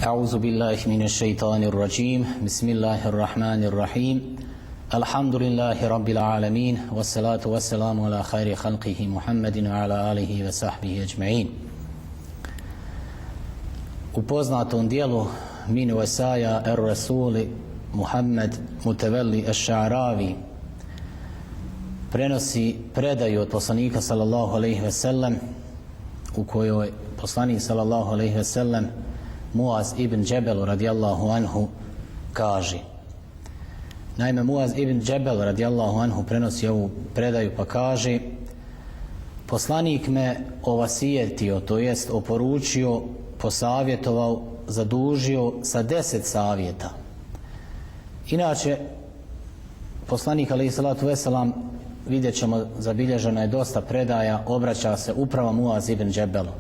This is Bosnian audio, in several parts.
أعوذ بالله من الشيطان الرجيم بسم الله الرحمن الرحيم الحمد لله رب العالمين والصلاة والسلام على خير خلقه محمد وعلى آله وصحبه أجمعين. U poznatom dijelu min Wasaja ar-Rasuli Muhammed Mutawalli ash-Sha'ravi prenosi predaju od poslanika sallallahu alejhi ve sellem, u kojoj poslanik sallallahu alejhi ve sellem Muaz ibn Džebel radijallahu anhu kaže. Naime, Muaz ibn Džebel radijallahu anhu prenosi ovu predaju pa kaže: poslanik me ovasijetio, to jest oporučio, posavjetovao, zadužio sa 10 savjeta. Inače, poslanik alejhi salatu veselam, vidjet ćemo, zabilježeno je dosta predaja, obraća se upravo Muaz ibn Džebelu.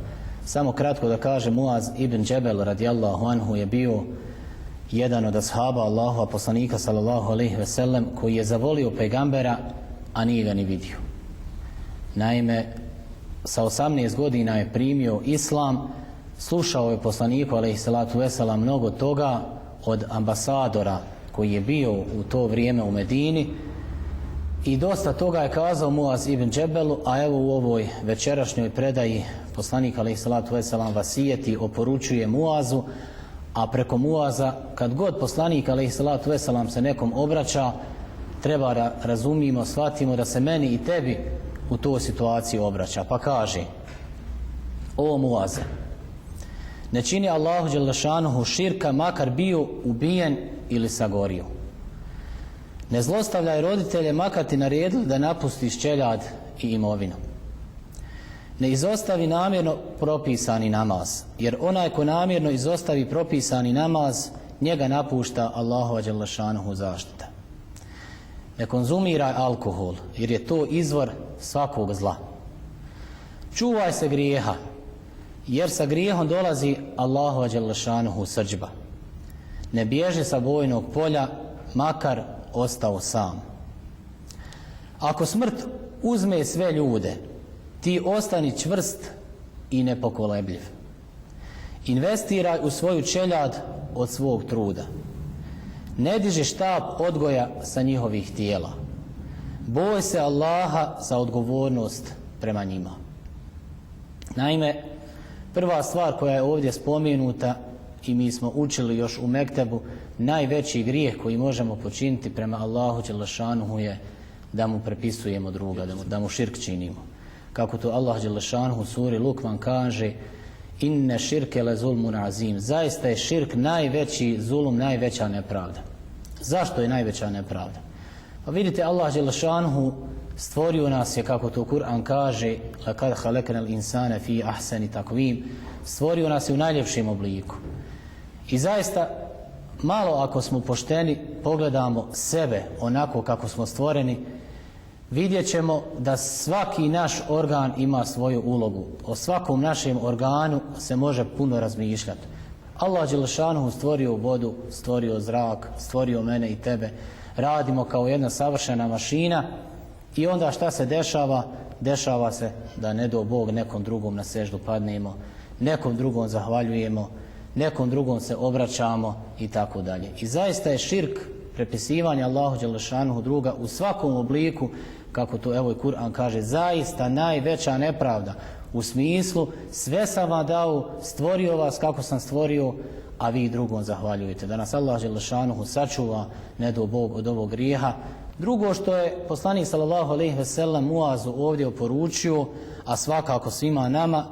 Samo kratko da kaže, Muaz ibn Džebel radijallahu anhu je bio jedan od ashaba Allahova poslanika sallallahu alejhi ve sellem koji je zavolio pejgambera, a nije ga ni vidio. Naime, sa 18 godina je primio islam, slušao je poslaniku alejhi salatu veselam mnogo toga od ambasadora koji je bio u to vrijeme u Medini i dosta toga je kazao Muaz ibn Džebelu, a evo u ovoj večerašnjoj predaji poslanik alejhi salatu veselam vasijeti, oporučuje Muazu, a preko Muaza kad god poslanik alejhi salatu veselam se nekom obraća, treba da razumimo, shvatimo da se meni i tebi u toj situaciji obraća, pa kaže: o Muaze, ne čini Allahu dželešanuhu širka, makar bio ubijen ili sagorio. Ne zlostavljaj roditelje, makar ti naredili da napustiš čeljad i imovinu. Ne izostavi namjerno propisani namaz, jer onaj ko namjerno izostavi propisani namaz, njega napušta Allahova dželešanuhu zaštita. Ne konzumiraj alkohol, jer je to izvor svakog zla. Čuvaj se grijeha, jer sa grijehom dolazi Allahova dželešanuhu srdžba. Ne bježi sa bojnog polja, makar ostao sam. Ako smrt uzme sve ljude, ti ostani čvrst i nepokolebljiv. Investiraj u svoju čeljad od svog truda. Ne diži štap odgoja sa njihovih tijela. Boj se Allaha za odgovornost prema njima. Naime, prva stvar koja je ovdje spomenuta, i mi smo učili još u Mektebu, najveći grijeh koji možemo počiniti prema Allahu dželešanuhu je da mu prepisujemo druga, da mu širk činimo. Kako to Allah dželešanuhu u suri Lukman kaže: inne širke le zulmun azim. Zaista je širk najveći zulum, najveća nepravda. Zašto je najveća nepravda? Pa vidite, Allah dželešanuhu stvorio nas je, kako to Kur'an kaže, lakad haleknal insane fi ahsani takvim, stvorio nas je u najljepšem obliku. I zaista, malo ako smo pošteni, pogledamo sebe onako kako smo stvoreni, vidjet ćemo da svaki naš organ ima svoju ulogu. O svakom našem organu se može puno razmišljati. Allah dželešanuhu stvorio vodu, stvorio zrak, stvorio mene i tebe. Radimo kao jedna savršena mašina i onda šta se dešava? Dešava se da ne do Bog nekom drugom na seždu padnemo, nekom drugom zahvaljujemo, nekom drugom se obraćamo i tako dalje. I zaista je širk prepisivanje Allahu dželešanuhu druga u svakom obliku, kako to evo i Kur'an kaže, zaista najveća nepravda, u smislu sve sam vam dao, stvorio vas kako sam stvorio, a vi drugom zahvaljujete. Da nas Allah dželešanuhu sačuva, ne do Bog, od ovog grijeha. Drugo što je poslanik sallallahu alejhi ve sellem Muazu ovdje oporučio, a svakako svima nama,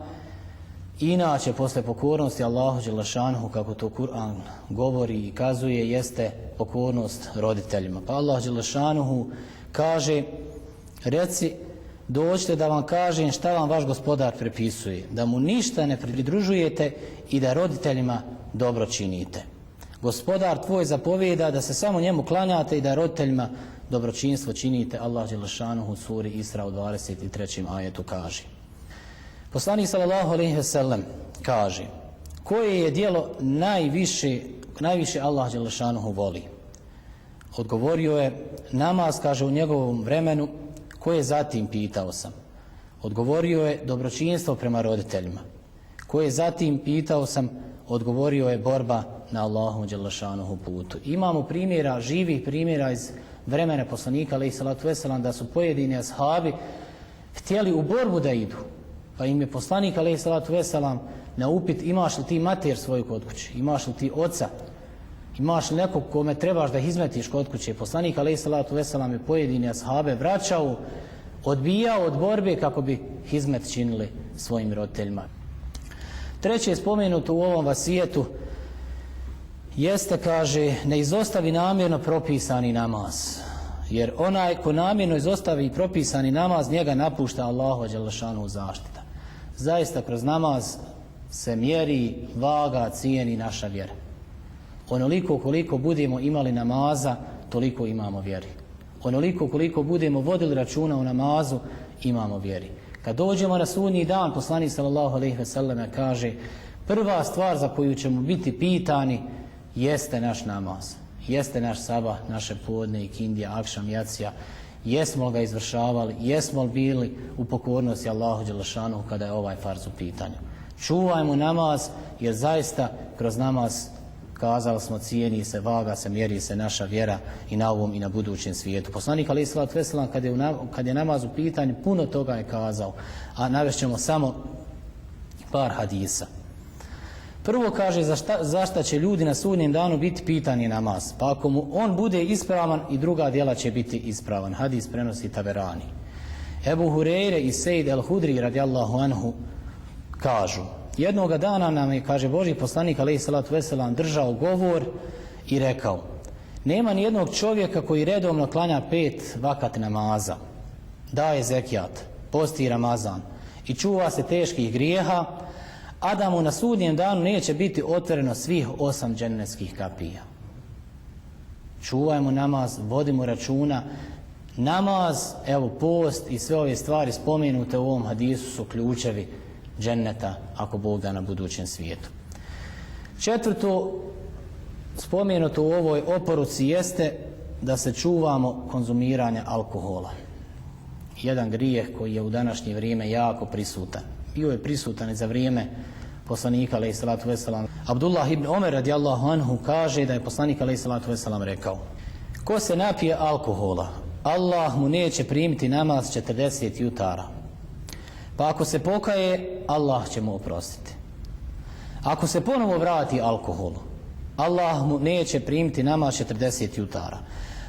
inače posle pokornosti Allahu dželešanuhu, kako to Kur'an govori i kazuje, jeste pokornost roditeljima. Pa Allah dželešanuhu kaže: reci, dođite da vam kažem šta vam vaš gospodar prepisuje, da mu ništa ne pridružujete i da roditeljima dobro činite. Gospodar tvoj zapovijeda da se samo njemu klanjate i da roditeljima dobročinstvo činite. Allah dželešanuhu u suri Isra u 23. ajetu kaže. Poslanik sallallahu alejhi ve sellem kaže: koje je djelo najviše Allah dželešanuhu voli? Odgovorio je: namaz, kaže, u njegovom vremenu. Koje zatim, pitao sam? Odgovorio je: dobročinstvo prema roditeljima. Koje zatim, pitao sam? odgovorio je borba na Allahovom dželešanuhu putu. Imamo primjera, živih primjera iz vremena poslanika alejhi salatu vesselam da su pojedini ashabi htjeli u borbu da idu. Pa im je poslanik alejhi salatu vesselam na upit imaš li ti mater svoju kod kuće, imaš li ti oca, imaš li nekog kome trebaš da izmetiš kod kuće. Poslanik alejhi salatu vesselam je pojedini ashabe vraćao, odbijao od borbe kako bi hizmet činili svojim roditeljima. Treće je spomenuto u ovom vasijetu jeste, kaže, ne izostavi namjerno propisani namaz. Jer onaj ko namjerno izostavi propisani namaz, njega napušta Allahu dželešanu zaštita. Zaista kroz namaz se mjeri, vaga, cijeni naša vjera. Onoliko koliko budemo imali namaza, toliko imamo vjeri. Onoliko koliko budemo vodili računa u namazu, imamo vjeri. Kad dođemo na sudnji dan, poslanik sallallahu alejhi ve selleme kaže prva stvar za koju ćemo biti pitani jeste naš namaz, jeste naš sabah, naše podne, ikindija, akšam, jacija, jesmo li ga izvršavali, jesmo li bili u pokornosti Allahu dželešanu kada je ovaj farz u pitanju. Čuvajmo namaz jer zaista kroz namaz, kazali smo, cijeni se, vaga se, mjeri se naša vjera i na ovom i na budućem svijetu. Poslanik alejhi salatu vesselam kad je namaz u pitanju puno toga je kazao, a navešćemo samo par hadisa. Prvo kaže zašto će ljudi na sudnjem danu biti pitani namaz. Pa ako mu on bude ispravan i druga djela će biti ispravan. Hadis prenosi Taberani. Ebu Hureyre i Sejd el-Hudri radijallahu anhu kažu jednoga dana nam je, kaže, Božji poslanik alejhi salatu vesselam držao govor i rekao nema ni jednog čovjeka koji redovno klanja 5 vakat namaza, daje zekijat, posti Ramazan i čuva se teških grijeha, a da mu na sudnjem danu neće biti otvoreno svih 8 džennetskih kapija. Čuvajmo namaz, vodimo računa. Namaz, evo post i sve ove stvari spomenute u ovom hadisu su ključevi dženneta ako Bog da na budućem svijetu. Četvrto spomenuto u ovoj oporuci jeste da se čuvamo konzumiranja alkohola. Jedan grijeh koji je u današnje vrijeme jako prisutan. Bio je prisutan i za vrijeme poslanika alejhi salatu vesselam. Abdullah ibn Omer radijallahu anhu kaže da je poslanik alejhi salatu vesselam rekao ko se napije alkohola, Allah mu neće primiti namaz 40 jutara. Pa ako se pokaje, Allah će mu oprostiti. Ako se ponovo vrati alkoholu, Allah mu neće primiti namaz 40 jutara.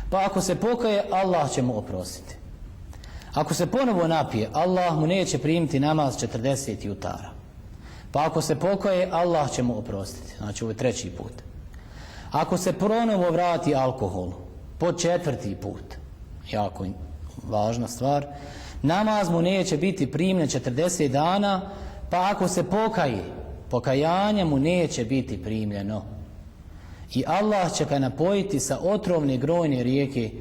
Pa ako se pokaje, Allah će mu oprostiti. Ako se ponovo napije, Allah mu neće primiti namaz 40 jutara. Pa ako se pokaje, Allah će mu oprostiti. Znači ovo je 3. put. Ako se ponovo vrati alkoholu, po 4. put, jako važna stvar, namaz mu neće biti primljen 40 dana, pa ako se pokaje, pokajanje mu neće biti primljeno. I Allah će ga napojiti sa otrovne grojne rijeke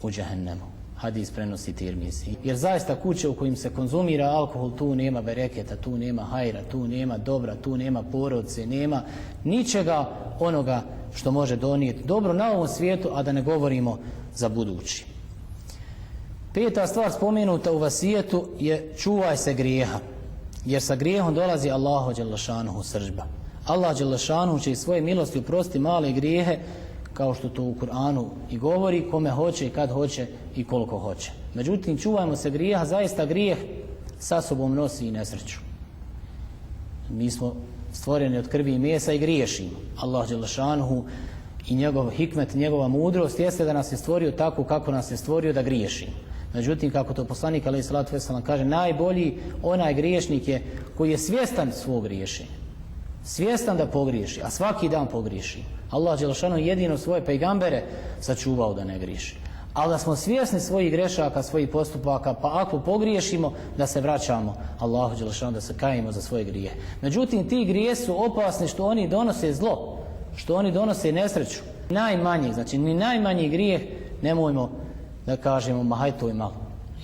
u džehennemu. Hadis prenosi Tirmizi. Jer zaista kuće u kojim se konzumira alkohol, tu nema bereketa, tu nema hajra, tu nema dobra, tu nema porodice, nema ničega onoga što može donijeti dobro na ovom svijetu, a da ne govorimo za budući. 5. stvar spomenuta u vasijetu je čuvaj se grijeha, jer sa grijehom dolazi Allahu dželešanuhu srdžba. Allah dželešanuhu će iz svoje milosti oprostiti male grijehe, kao što to u Kur'anu i govori, kome hoće i kad hoće i koliko hoće. Međutim, čuvajmo se grijeha, zaista grijeh sa sobom nosi i nesreću. Mi smo stvoreni od krvi i mesa i griješimo. Allah dželešanuhu i njegov hikmet, njegova mudrost jeste da nas je stvorio tako kako nas je stvorio da griješimo. Međutim, kako to poslanik alejhi salatu vesselam kaže, najbolji onaj griješnik je koji je svjestan svog griješenja. Svjestan da pogriješi, a svaki dan pogriješi. Allah dželešanu jedino svoje pejgambere sačuvao da ne griješi. Ali da smo svjesni svojih grešaka, svojih postupaka, pa ako pogriješimo, da se vraćamo Allahu dželešanu, da se kajemo za svoje grije. Međutim, ti grije su opasni što oni donose zlo, što oni donose nesreću. Najmanji, znači ni najmanji grijeh nemojmo da kažemo ma haj to je malo.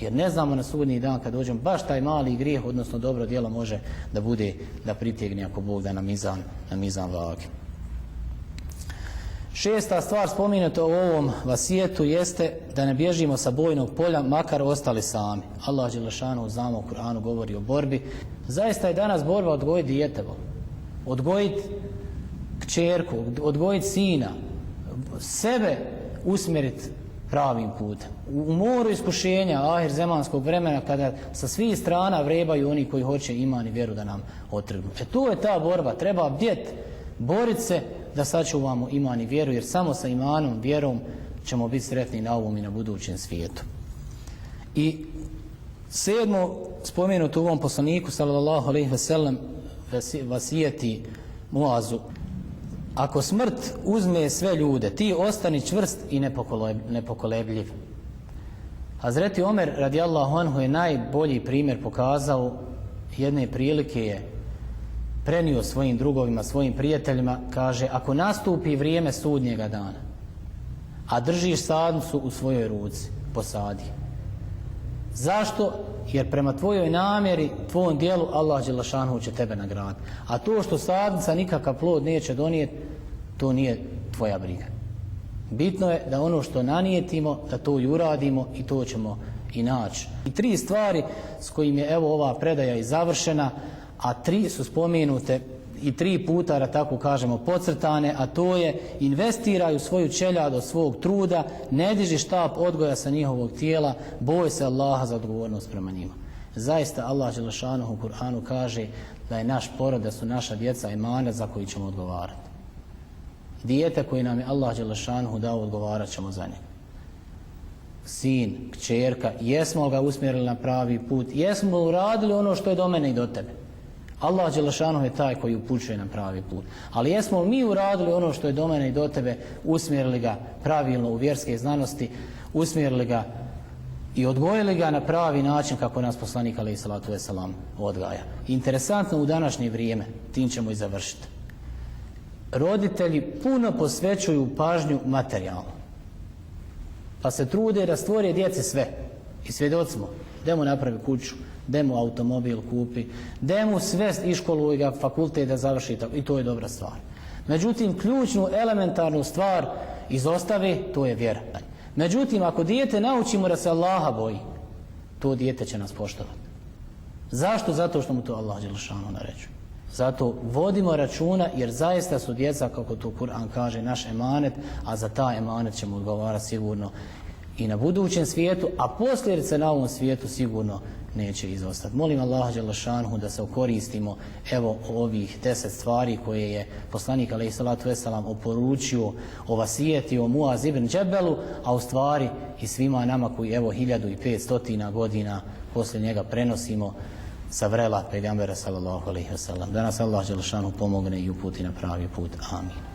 Jer ne znamo na sudnji dan kad dođemo baš taj mali grijeh, odnosno dobro djelo može da bude, da pritegne ako Bog da na mizan vage. 6. stvar spomenuta u ovom vasijetu jeste da ne bježimo sa bojnog polja makar ostali sami. Allah dželešanu znamo u Kur'anu govori o borbi. Zaista je danas borba odgojiti dijete. Odgojiti kćerku, odgojiti sina, sebe usmjeriti pravim putem. U moru iskušenja ahir zemanskog vremena, kada sa svih strana vrebaju oni koji hoće iman i vjeru da nam otrgnu. To je ta borba. Treba bdjeti, boriti se da sačuvamo iman i vjeru, jer samo sa imanom, vjerom ćemo biti sretni na ovom i na budućem svijetu. I 7. spomenuto u ovom poslaniku sallallahu alejhi ve sellem vasijeti Muazu: ako smrt uzme sve ljude, ti ostani čvrst i nepokolebljiv. Hazreti Omer radijallahu anhu je najbolji primjer pokazao. Jedne prilike je prenio svojim drugovima, svojim prijateljima, kaže: ako nastupi vrijeme sudnjega dana, a držiš sadnicu u svojoj ruci, posadi. Zašto? Jer prema tvojoj namjeri, tvojom dijelu, Allah dželešanu će tebe nagraditi. A to što sadnica nikakav plod neće donijeti, to nije tvoja briga. Bitno je da ono što nanijetimo, da to i uradimo, i to ćemo i naći. I 3 stvari s kojim je evo ova predaja i završena, a 3 su spomenute i 3 puta, da tako kažemo, podcrtane, a to je: investiraj u svoju čeljad od svog truda, ne diži štap odgoja sa njihovog tijela, boj se Allaha za odgovornost prema njima. Zaista Allah dželešanu u Kur'anu kaže da je naš porod, da su naša djeca emanet za koji ćemo odgovarati. Dijete koji nam je Allah dželešanu dao, odgovarat ćemo za njega. Sin, kćerka, jesmo ga usmjerili na pravi put, jesmo uradili ono što je do mene i do tebe. Allah dželešanu je taj koji upućuje na pravi put. Ali jesmo mi uradili ono što je do mene i do tebe, usmjerili ga pravilno u vjerske znanosti, usmjerili ga i odgojili ga na pravi način kako nas poslanik alejhi salatu vesselam odgaja. Interesantno u današnje vrijeme, tim ćemo i završiti. Roditelji puno posvećuju pažnju materijalno, pa se trude da stvore djeci sve. I svjedoci smo, demo napravi kuću, demo automobil kupi, demo sve iškoluj ga, fakultet da završi, i to je dobra stvar. Međutim, ključnu elementarnu stvar izostavi, to je vjera. Međutim, ako dijete naučimo da se Allaha boji, to dijete će nas poštovati. Zašto? Zato što mu to Allah dželešanu naređuje. Zato vodimo računa, jer zaista su djeca, kako to Kur'an kaže, naš emanet, a za taj emanet ćemo odgovarati sigurno i na budućem svijetu, a posljedice na ovom svijetu sigurno neće izostati. Molim Allaha dželešanu da se okoristimo evo ovih 10 stvari koje je poslanik alejhi salatu vesselam oporučio, ovasijetio Muaz ibn Džebelu, a u stvari i svima nama koji evo 1500 godina poslije njega prenosimo sa vrela pejgambera sallallahu alejhi ve sellem. Da nas Allah dželešanu pomogne i uputi na pravi put. Amin.